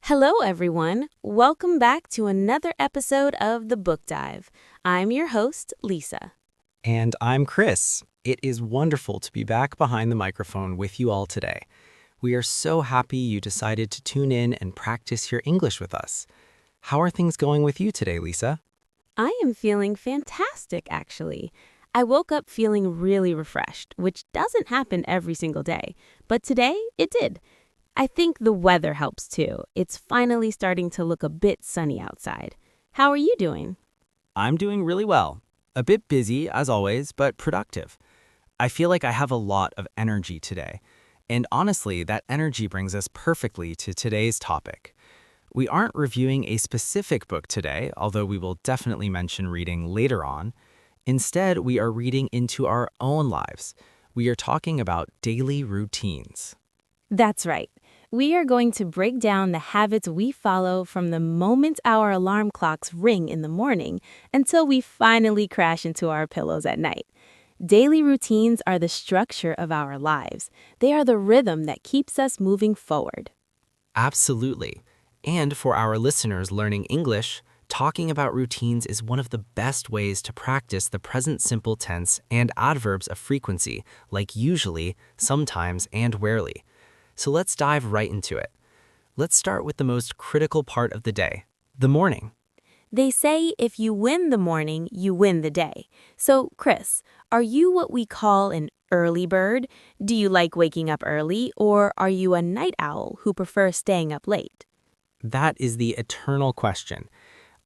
Hello, everyone. Welcome back to another episode of The Book Dive. I'm your host, Lisa. And I'm Chris. It is wonderful to be back behind the microphone with you all today. We are so happy you decided to tune in and practice your English with us. How are things going with you today, Lisa? I am feeling fantastic, actually. I woke up feeling really refreshed, which doesn't happen every single day, but today it did. I think the weather helps too. It's finally starting to look a bit sunny outside. How are you doing? I'm doing really well. A bit busy, as always, but productive. I feel like I have a lot of energy today. And honestly, that energy brings us perfectly to today's topic. We aren't reviewing a specific book today, although we will definitely mention reading later on. Instead, we are reading into our own lives. We are talking about daily routines. That's right. We are going to break down the habits we follow from the moment our alarm clocks ring in the morning until we finally crash into our pillows at night. Daily routines are the structure of our lives. They are the rhythm that keeps us moving forward. Absolutely. And for our listeners learning English, talking about routines is one of the best ways to practice the present simple tense and adverbs of frequency, like usually, sometimes, and rarely. So let's dive right into it. Let's start with the most critical part of the day, the morning. They say if you win the morning, you win the day. So, Chris, are you what we call an early bird? Do you like waking up early, or are you a night owl who prefers staying up late? That is the eternal question.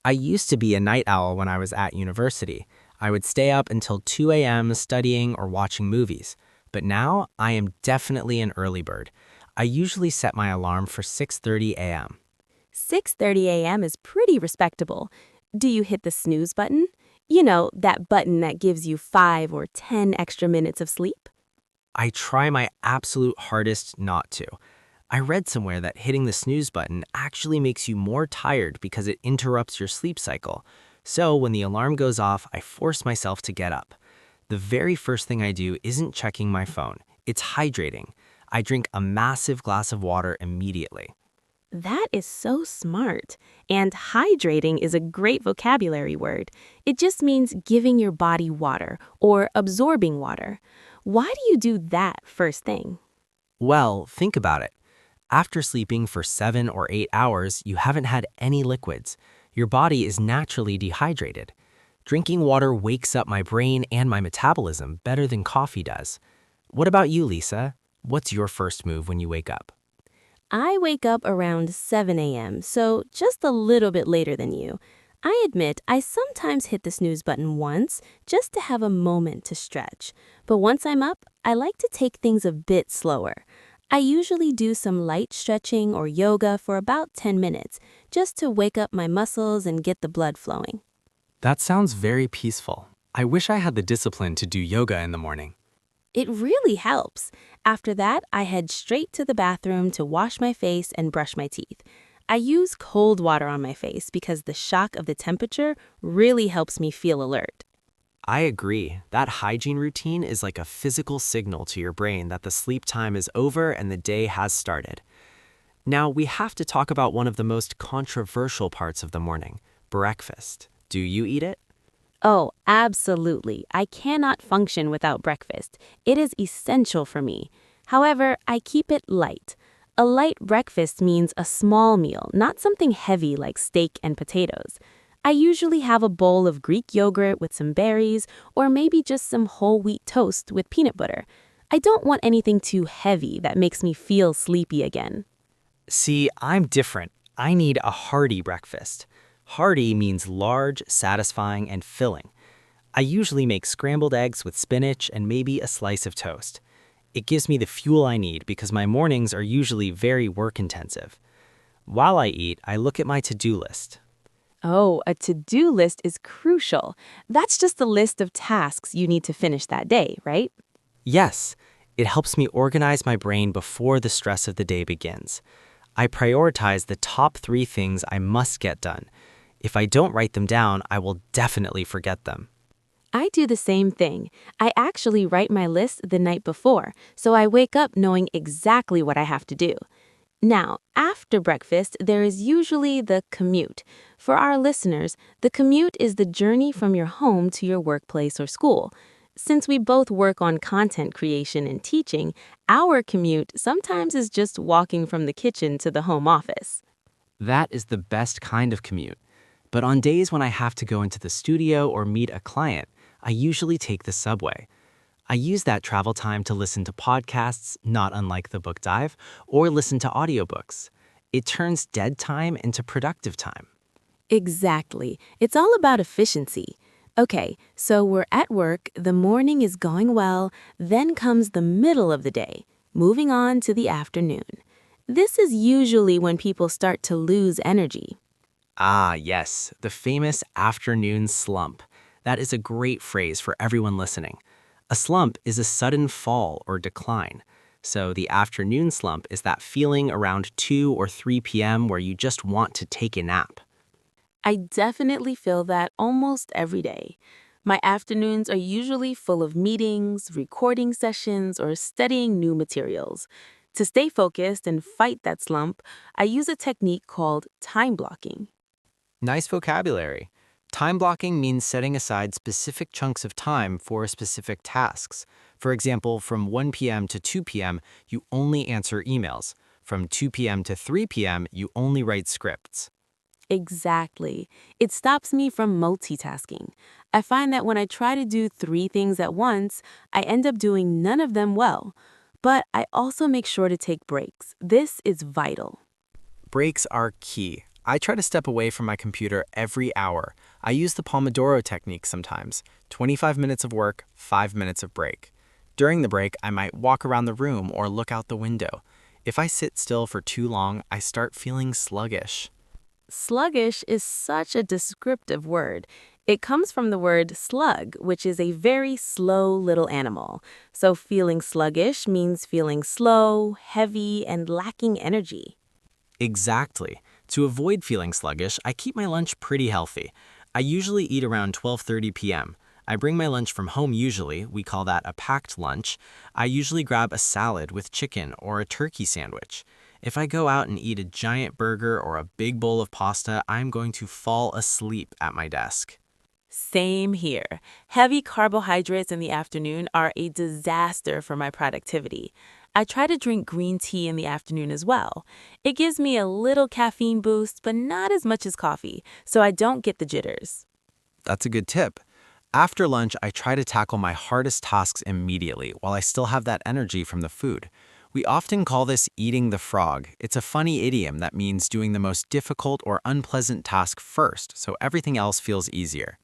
I used to be a night owl when I was at university. I would stay up until 2 a.m. studying or watching movies. But now I am definitely an early bird. I usually set my alarm for 6:30 a.m. 6:30 a.m. is pretty respectable. Do you hit the snooze button? You know, that button that gives you 5 or 10 extra minutes of sleep? I try my absolute hardest not to. I read somewhere that hitting the snooze button actually makes you more tired because it interrupts your sleep cycle. So when the alarm goes off, I force myself to get up. The very first thing I do isn't checking my phone. It's hydrating. I drink a massive glass of water immediately. That is so smart. And hydrating is a great vocabulary word. It just means giving your body water or absorbing water. Why do you do that first thing? Well, think about it. After sleeping for 7 or 8 hours, you haven't had any liquids. Your body is naturally dehydrated. Drinking water wakes up my brain and my metabolism better than coffee does. What about you, Lisa? What's your first move when you wake up? I wake up around 7 a.m., so just a little bit later than you. I admit I sometimes hit the snooze button once just to have a moment to stretch. But once I'm up, I like to take things a bit slower. I usually do some light stretching or yoga for about 10 minutes, just to wake up my muscles and get the blood flowing. That sounds very peaceful. I wish I had the discipline to do yoga in the morning. It really helps. After that, I head straight to the bathroom to wash my face and brush my teeth. I use cold water on my face because the shock of the temperature really helps me feel alert. I agree. That hygiene routine is like a physical signal to your brain that the sleep time is over and the day has started. Now, we have to talk about one of the most controversial parts of the morning, breakfast. Do you eat it? Oh, absolutely. I cannot function without breakfast. It is essential for me. However, I keep it light. A light breakfast means a small meal, not something heavy like steak and potatoes. I usually have a bowl of Greek yogurt with some berries, or maybe just some whole wheat toast with peanut butter. I don't want anything too heavy that makes me feel sleepy again. See, I'm different. I need a hearty breakfast. Hearty means large, satisfying, and filling. I usually make scrambled eggs with spinach and maybe a slice of toast. It gives me the fuel I need because my mornings are usually very work-intensive. While I eat, I look at my to-do list. Oh, a to-do list is crucial. That's just a list of tasks you need to finish that day, right? Yes, it helps me organize my brain before the stress of the day begins. I prioritize the top 3 things I must get done. If I don't write them down, I will definitely forget them. I do the same thing. I actually write my list the night before, so I wake up knowing exactly what I have to do. Now, after breakfast, there is usually the commute. For our listeners, the commute is the journey from your home to your workplace or school. Since we both work on content creation and teaching, our commute sometimes is just walking from the kitchen to the home office. That is the best kind of commute. But on days when I have to go into the studio or meet a client, I usually take the subway. I use that travel time to listen to podcasts, not unlike the book dive, or listen to audiobooks. It turns dead time into productive time. Exactly. It's all about efficiency. Okay, so we're at work, the morning is going well, then comes the middle of the day, moving on to the afternoon. This is usually when people start to lose energy. Ah, yes, the famous afternoon slump. That is a great phrase for everyone listening. A slump is a sudden fall or decline. So the afternoon slump is that feeling around 2 or 3 p.m. where you just want to take a nap. I definitely feel that almost every day. My afternoons are usually full of meetings, recording sessions, or studying new materials. To stay focused and fight that slump, I use a technique called time blocking. Nice vocabulary. Time blocking means setting aside specific chunks of time for specific tasks. For example, from 1 p.m. to 2 p.m., you only answer emails. From 2 p.m. to 3 p.m., you only write scripts. Exactly. It stops me from multitasking. I find that when I try to do three things at once, I end up doing none of them well. But I also make sure to take breaks. This is vital. Breaks are key. I try to step away from my computer every hour. I use the Pomodoro technique sometimes. 25 minutes of work, 5 minutes of break. During the break, I might walk around the room or look out the window. If I sit still for too long, I start feeling sluggish. Sluggish is such a descriptive word. It comes from the word slug, which is a very slow little animal. So feeling sluggish means feeling slow, heavy, and lacking energy. Exactly. To avoid feeling sluggish, I keep my lunch pretty healthy. I usually eat around 12:30 p.m. I bring my lunch from home usually, we call that a packed lunch. I usually grab a salad with chicken or a turkey sandwich. If I go out and eat a giant burger or a big bowl of pasta, I'm going to fall asleep at my desk. Same here. Heavy carbohydrates in the afternoon are a disaster for my productivity. I try to drink green tea in the afternoon as well. It gives me a little caffeine boost, but not as much as coffee, so I don't get the jitters. That's a good tip. After lunch, I try to tackle my hardest tasks immediately while I still have that energy from the food. We often call this eating the frog. It's a funny idiom that means doing the most difficult or unpleasant task first, so everything else feels easier.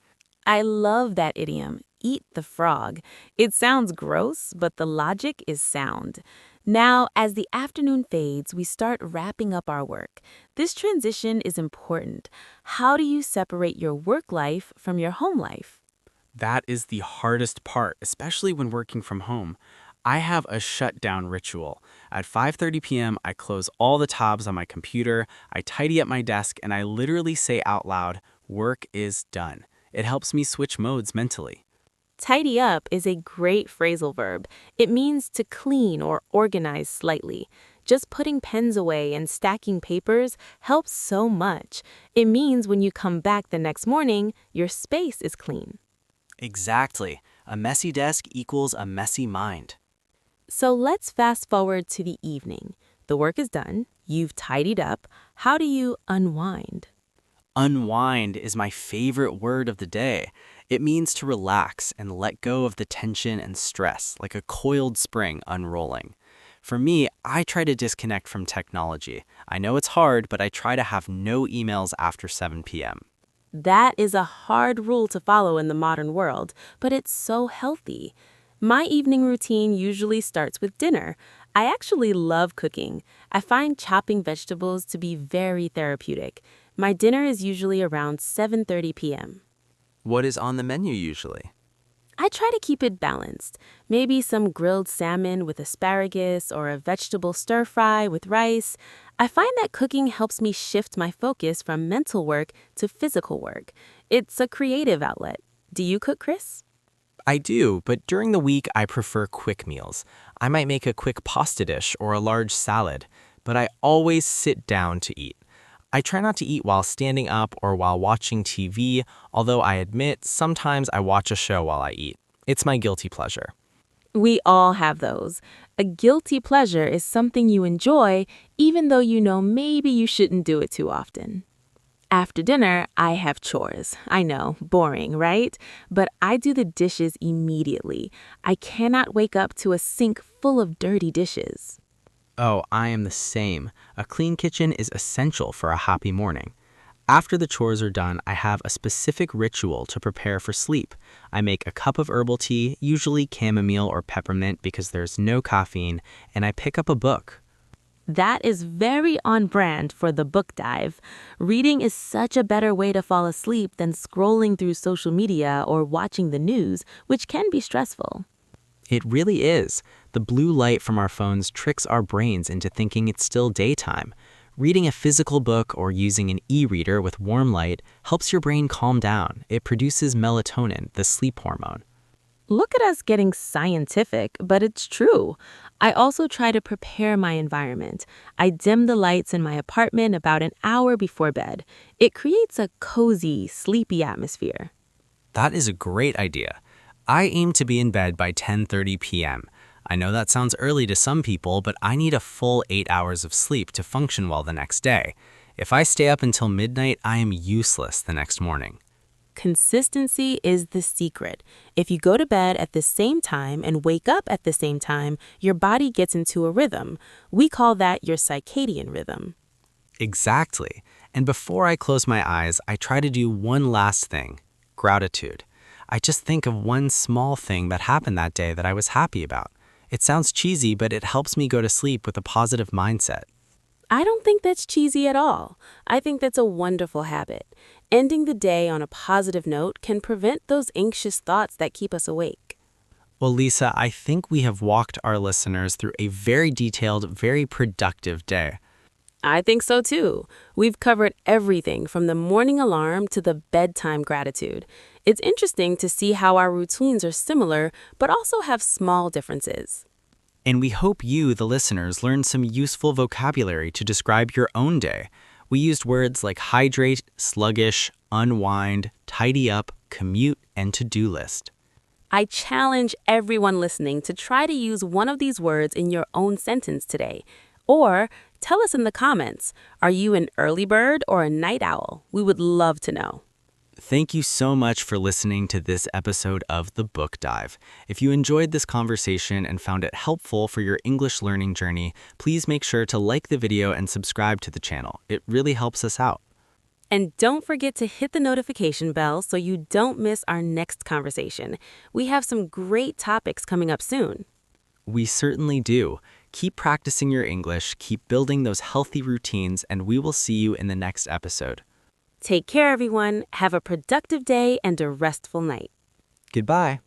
I love that idiom, eat the frog. It sounds gross, but the logic is sound. Now, as the afternoon fades, we start wrapping up our work. This transition is important. How do you separate your work life from your home life? That is the hardest part, especially when working from home. I have a shutdown ritual. At 5:30 p.m., I close all the tabs on my computer, I tidy up my desk, and I literally say out loud, "Work is done." It helps me switch modes mentally. Tidy up is a great phrasal verb. It means to clean or organize slightly. Just putting pens away and stacking papers helps so much. It means when you come back the next morning, your space is clean. Exactly. A messy desk equals a messy mind. So let's fast forward to the evening. The work is done. You've tidied up. How do you unwind? Unwind is my favorite word of the day. It means to relax and let go of the tension and stress, like a coiled spring unrolling. For me, I try to disconnect from technology. I know it's hard, but I try to have no emails after 7 p.m. That is a hard rule to follow in the modern world, but it's so healthy. My evening routine usually starts with dinner. I actually love cooking. I find chopping vegetables to be very therapeutic. My dinner is usually around 7:30 p.m. What is on the menu usually? I try to keep it balanced. Maybe some grilled salmon with asparagus or a vegetable stir fry with rice. I find that cooking helps me shift my focus from mental work to physical work. It's a creative outlet. Do you cook, Chris? I do, but during the week I prefer quick meals. I might make a quick pasta dish or a large salad. but I always sit down to eat. I try not to eat while standing up or while watching TV, although I admit sometimes I watch a show while I eat. It's my guilty pleasure. We all have those. A guilty pleasure is something you enjoy, even though you know maybe you shouldn't do it too often. After dinner, I have chores. I know, boring, right? But I do the dishes immediately. I cannot wake up to a sink full of dirty dishes. Oh, I am the same. A clean kitchen is essential for a happy morning. After the chores are done, I have a specific ritual to prepare for sleep. I make a cup of herbal tea, usually chamomile or peppermint because there's no caffeine, and I pick up a book. That is very on brand for the book dive. Reading is such a better way to fall asleep than scrolling through social media or watching the news, which can be stressful. It really is. The blue light from our phones tricks our brains into thinking it's still daytime. Reading a physical book or using an e-reader with warm light helps your brain calm down. It produces melatonin, the sleep hormone. Look at us getting scientific, but it's true. I also try to prepare my environment. I dim the lights in my apartment about an hour before bed. It creates a cozy, sleepy atmosphere. That is a great idea. I aim to be in bed by 10:30 p.m. I know that sounds early to some people, but I need a full 8 hours of sleep to function well the next day. If I stay up until midnight, I am useless the next morning. Consistency is the secret. If you go to bed at the same time and wake up at the same time, your body gets into a rhythm. We call that your circadian rhythm. Exactly. And before I close my eyes, I try to do one last thing: gratitude. I just think of one small thing that happened that day that I was happy about. It sounds cheesy, but it helps me go to sleep with a positive mindset. I don't think that's cheesy at all. I think that's a wonderful habit. Ending the day on a positive note can prevent those anxious thoughts that keep us awake. Well, Lisa, I think we have walked our listeners through a very detailed, very productive day. I think so too. We've covered everything from the morning alarm to the bedtime gratitude. It's interesting to see how our routines are similar, but also have small differences. And we hope you, the listeners, learned some useful vocabulary to describe your own day. We used words like hydrate, sluggish, unwind, tidy up, commute, and to-do list. I challenge everyone listening to try to use one of these words in your own sentence today. Or tell us in the comments, are you an early bird or a night owl? We would love to know. Thank you so much for listening to this episode of The Book Dive. If you enjoyed this conversation and found it helpful for your English learning journey, please make sure to like the video and subscribe to the channel. It really helps us out. And don't forget to hit the notification bell so you don't miss our next conversation. We have some great topics coming up soon. We certainly do. Keep practicing your English, keep building those healthy routines, and we will see you in the next episode. Take care, everyone. Have a productive day and a restful night. Goodbye.